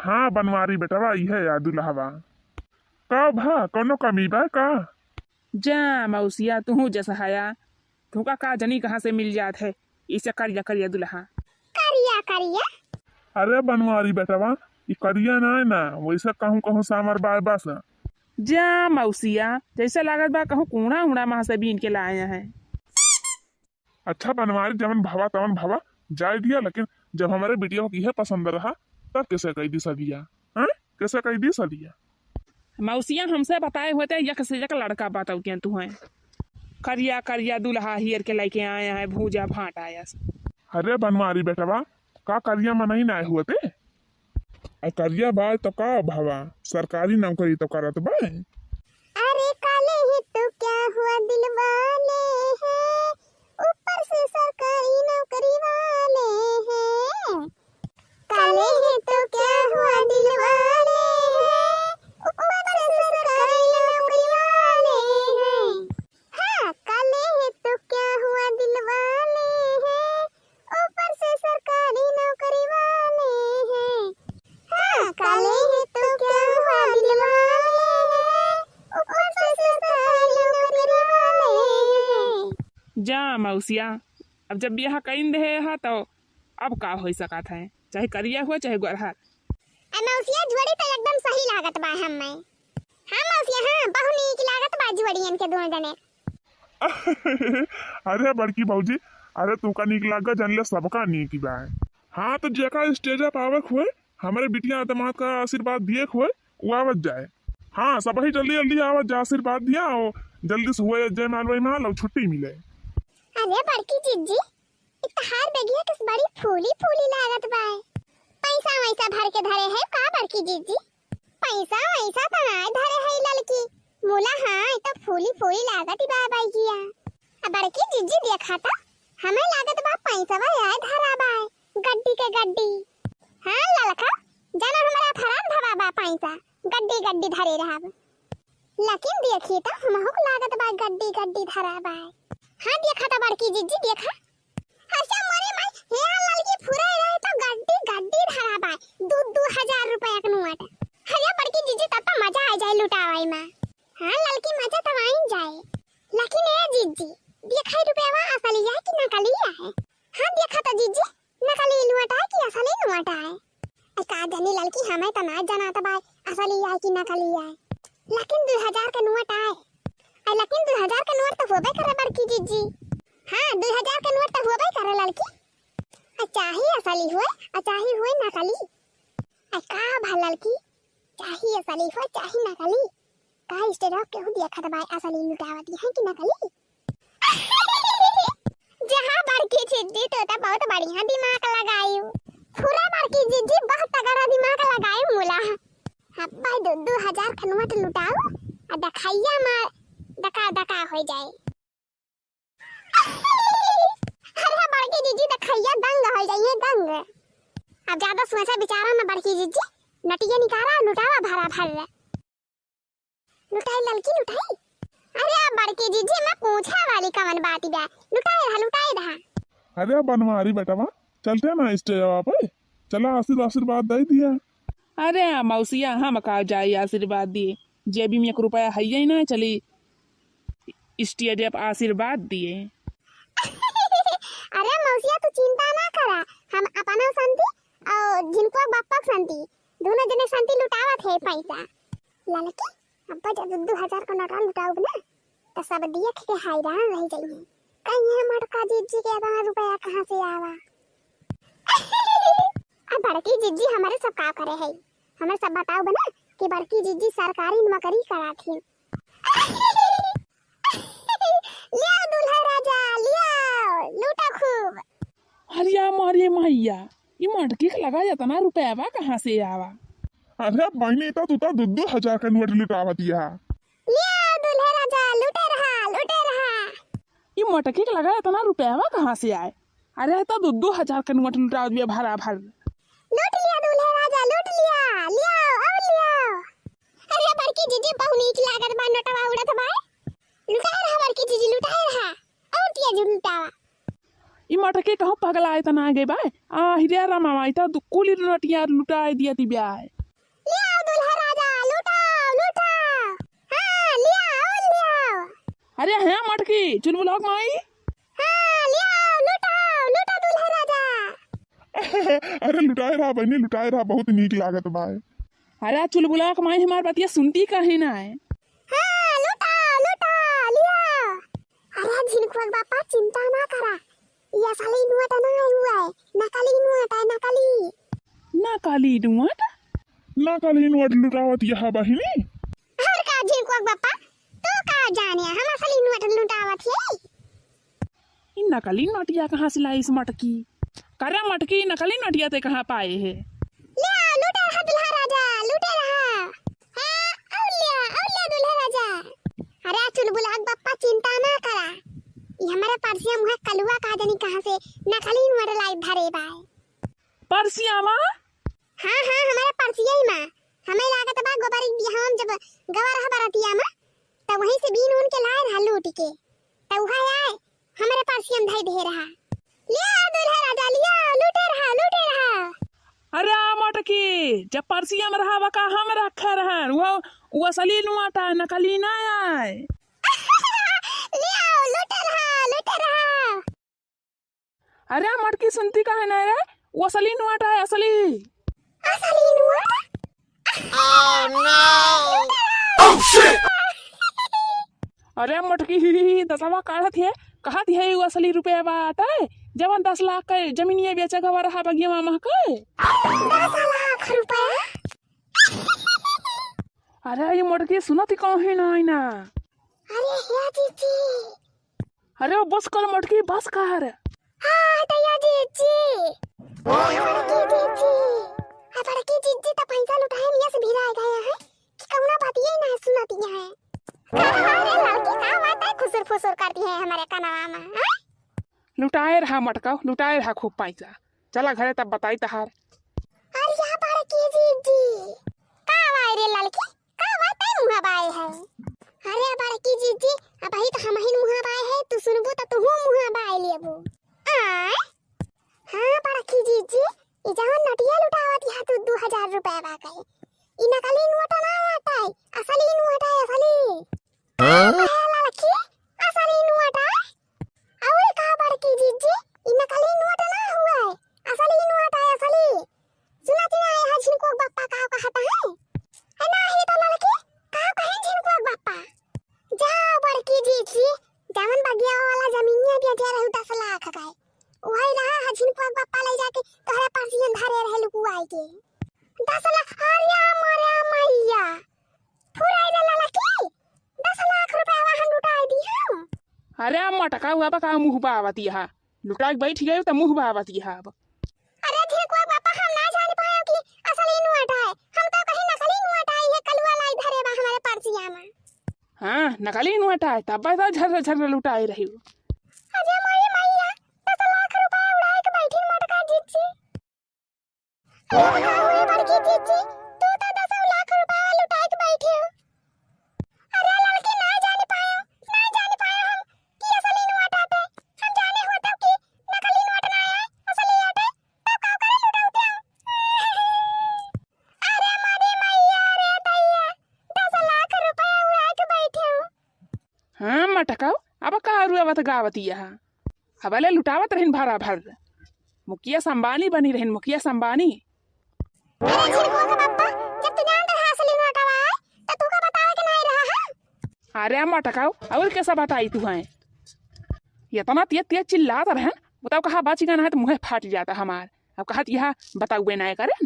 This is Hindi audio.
हाँ बनवारी बेटवा इहे या दुल्हवा का भा कोनो कमी बा का। जा मौसिया तू जसहाया तुका का जनी कहाँ से मिल जात है इसे करिया करिया दुल्हा। करिया करिया अरे बनवारी बेटवा ई करिया ना है ना वैसे कहूँ कहूँ सामर बाय बस। जा मौसिया जैसे लागत बा कहूँ कूड़ा उड़ा महा से बीन के लाए हैं। अच्छा बनवारी जमन भवा तमन भवा जाए दिया, लेकिन जब हमारे बेटिया को यह पसंद रहा तब कैसे कही दी सदिया। हाँ कैसे कही दी सदिया। मौसिया हमसे बताए होते यक से यक लड़का बताऊ क्या तू है करिया करिया दुल्हा हियर के लेके आया है भूजा भाट आया। अरे बनवारी बेटवा का करिया में नहीं ना हुए थे करिया बाय तो का भवा सरकारी नौकरी तो करत बा। अरे काले ही तो क्या हुआ दिल वाले हैं ऊपर से सरकारी नौकरी वाले हैं। काले ही तो क्या हुआ दिल वाले हैं ऊपर से सरकारी नौकरी वाले हैं। हाँ काले ही तो क्या हुआ दिल वाले हैं ऊपर से सरकारी नौकरी वाले हैं। हाँ काले ही तो क्या हुआ दिल वाले हैं ऊपर से सरकारी नौकरी वाले हैं। जा मौसिया अब जब ब्याह कइन दे हा तो अब का हो सकत है चाहे करिया हुआ चाहे गोरहा। मौसिया जोड़ी तो एकदम सही लागत बा हमें। हाँ मौसिया हाँ बहु नीक लागत बा जोड़ियन के दोनों जने। अरे बड़की भौजी अरे तू का नीक लागा जानले सबका नीक बा। हाँ तो जेका स्टेज पे आवक हुए हमारे बिटिया दामाद का आशीर्वाद दिए हुए वो आवत जाए। हाँ सब ही जल्दी जल्दी आवत जा आशीर्वाद दिया और जल्दी से हुए जय माल वही माल और छुट्टी मिले। अरे बड़की जीजी इतहार बेगिया किस बड़ी फूली फूली लागत बा। पैसा वैसा भर के धरे है का बड़की जीजी। पैसा वैसा तो ना धरे है लड़की मोला। हाँ तो फूली फूली लागत बा बेगिया। अब बड़की जीजी देखा था हमें लागत बा पैसा वा याद धरा बा गड्डी के गड्डी। हाँ लड़का जाना हमारा फरान धवा बा पैसा गड्डी गड्डी धरे रहा। लेकिन देखिए तो हमहु को लागत बा गड्डी गड्डी धरा बा। हाँ देखा था बड़की जीजी देखा। अच्छा मोरे माई हे लड़की फुरे रहे तो गड्डी गड्डी धरा बा 2,000 रुपया का नोट। अरे बड़की जीजी तब तो मजा आ जाए लुटावाई में। हाँ लड़की मजा तो आई जाए। लेकिन ए जीजी देखा रुपया असली है कि नकली है। हाँ देखा तो जीजी नकली नोट है कि असली नोट है। का जानी लड़की हमें तो ना जाना था भाई असली है कि नकली है। लेकिन 2,000 का नोट आए लेकिन 2,000 का नोट तो होबे करे बड़की जीजी। हाँ 2,000 का नोट तो होबे करे लड़की। चाहे असली होए चाहे होए नकली। का भा लड़की चाहे असली हो चाहे नकली का स्टेज के हो देखा था भाई असली लुटावती है कि नकली। जहां बड़की जीजी तो बहुत बढ़िया दिमाग लगाई पूरा बड़की जीजी बहुत तगड़ा दिमाग लगाई मोला। हाँ भाई 2,000 का नोट लुटाओ और दखाइया मार दका दका हो जाए। अरे बड़की जीजी दखाइया दंग हो जाइए दंग। अब ज्यादा सोचा बेचारा ना बड़की जीजी नटिया निकाला लुटावा भरा भर लुटाई लड़की लुटाई। अरे अब बड़की जीजी मैं पूछा वाली कवन बात बा लुटाई रहा। अरे बनवारी बेटवा चलते ना स्टेज पे चला आशीर्वाद दे दिया। अरे मौसिया हम का जाए आशीर्वाद दिए जेबी में 1 रुपया है ही ना चली स्टेज पे आशीर्वाद दिए। अरे मौसिया तू चिंता ना करा हम अपना संति और जिनको बापक संति दोनों जने संति लुटावत है पैसा। लड़की अब जब 2,000 का नोट लुटाओ ना तो सब देख के हैरान रह जाइए कहीं हमर का जीजी के 1 रुपया कहां से आवा। अब बड़की जीजी हमारे सब का करे है हमें सब बताओ बना कि बड़की जीजी सरकारी नौकरी कराथी। लिया दूल्हा राजा लिया लूटा खूब। हरिया मारिए मैया ये मटकी के लगा जाता ना रुपया कहाँ से आवा। अरे महीने तो 2,000 का नोट लुटावा दिया। लिया दूल्हा राजा लूटे रहा। ये मटकी के लगा जाता ना रुपया कहाँ से आए। अरे तो 2,000 का नोट लुटा दिया भरा भर। लूट लिया दूल्हा राजा लूट लिया लिया। अरे बड़की जीजी बहु नीक लागत बा नोटवा उड़त बा लुटाए रहा बड़की जीजी लुटाए रहा और दिया जो लुटावा। ये मटकी कहूँ पगला आए तना आगे बाय आ हिरिया रामा आई था कुली नोटिया लुटाए दिया ती ब्याह। अरे है मटकी चुलबुलाक माई। हाँ लियाओ लुटाओ लुटा दूल्हा राजा। अरे लुटाए रहा बहनी लुटाए रहा, बहुत नीक लागत बा। अरे चुलबुलाक माई हमार बतिया सुनती कहीं ना है। हाँ लुटाओ लुटाओ लियाओ। अरे झिनकुआ बापा चिंता ना करा, ये साली नुआट ना हुआ है, नकली नुआट है नकली। ना काली नुआट ना कल नोट लुटावत यह बहिनी। और का झिनकुआ बापा तू का जाने हम असली नुआट लुटावत है। इन नकली नोटिया कहाँ से लाई इस मटकी? करे मटकी नकली नोटिया ते कहाँ पाए है? लिया लूटे रहा दूल्हा राजा लूटे रहा। हाँ औलिया दूल्हा राजा। अरे चुलबुलाक बापा चिंता ना करा, ये हमारे परसिया मुहे कलुआ का जानी कहाँ से नकली नुआट लाई धरे बाय। परसिया माँ? हाँ हमारे परसिया ही माँ, हमें लागत बा गोबारी हम जब गवा रहा बरतिया माँ तब वहीं से बीन उन के लाए रहा लूट के, तब वहाँ आए हमारे परसिया में धई दे रहा। लिया दूल्हा राजा लिया लूटे रहा। अरे मटकी जब परसिया में रहा का हम रखा रहन वो असली नुआटा नकली ना आए। लिया लूटे रहा। अरे मटकी सुनती कहे ना रे, वो असली नुआटा है असली नुआट। अरे मटकी दसवा काढ़त है कहत है वो असली रुपया बात है जब 10 लाख का जमीन ये बेचा गवा रहा बगिया मामा के। 10 लाख रुपया? अरे ये मटकी सुनती कहीं ना है ना। अरे या जीजी। अरे वो बस कर मटकी बस कर। हाँ तैया जीजी। बड़की जीजी तो पैसा लुटाए मियां से भिड़ा गया है कि कौना बात ये ना सुनाती है। अरे लड़की का बात है खुसुर फुसुर करती है हमारे कनवा में। लुटाए रहा मटका लुटाए रहा खूब पैसा, चला घरे तब बताई तहार। अरे यहाँ बड़की जीजी का बाय रे लड़की का बात है मुहा बाय है। अरे बड़की जीजी अब ही तो हम ही मुहा बाय है, तू सुनबू तो तू मुहा बाय लेबू। हाँ बड़की जीजी ई जवन नटिया लुटावत है तू 2000 रुपए बा गए, ई नकली नोट ना आता है असली नोट है असली। लड़की असली नोट है और का बड़की जीजी ई नकली नोट ना हुआ है असली नोट है असली। सुनाती ना है झिनको बापा का कहता है ना ही तो लड़की का कहे झिनको बापा। जा बड़की जीजी जवन बगिया वाला जमीन बेचा रहू 10 लाख का वही रहा झिनको बापा ले जाके तोहरे परसियन धरे रहे लुकुआई के 10 लाख। अरे मारे मैया फुराई रे लड़की 10 लाख रुपया वहां लुटाई दी हम। अरे मटका हुआ बका मुँह बावती है लुटा के बैठ गए तो मुँह बावती है। अब अरे झिनको बापा हम ना जान पाए कि असली नोट है, हम तो कहीं नकली नोट आई है कलुआ लाई धरे बा हमारे परसिया में। हाँ नकली नोट है तब बता झर लुटाई रही। अरे मारी मैया 10 लाख रुपया उड़ाए के बैठी मटका जीजी। अरे हुए बड़की जीजी तू तो 10 लाख रुपया लुटाए के बैठे हो। अरे लड़की ना जान पाए हम कि असली नोट आते, हम जाने हो तब कि नकली नोट ना आए असली आते तब का करे लुटाते हो। अरे मारी मैया रे तैया 10 लाख रुपया उड़ाए के बैठे हो। हाँ मटका अब का रुआवत गावती है अब ले लुटावत रहन भरा भर मुखिया संबानी बनी रहन मुखिया संबानी। अरे झिनको का बापा जब तू जान रहा असली नोट आवा तो तू का बतावे कि नहीं रहा है। अरे मटका और कैसा बताई तू है इतना तेज चिल्लाता रहन बताओ कहा बाची गाना है तो मुँह फाट जाता हमार। अब कहा यह बताओ ना करें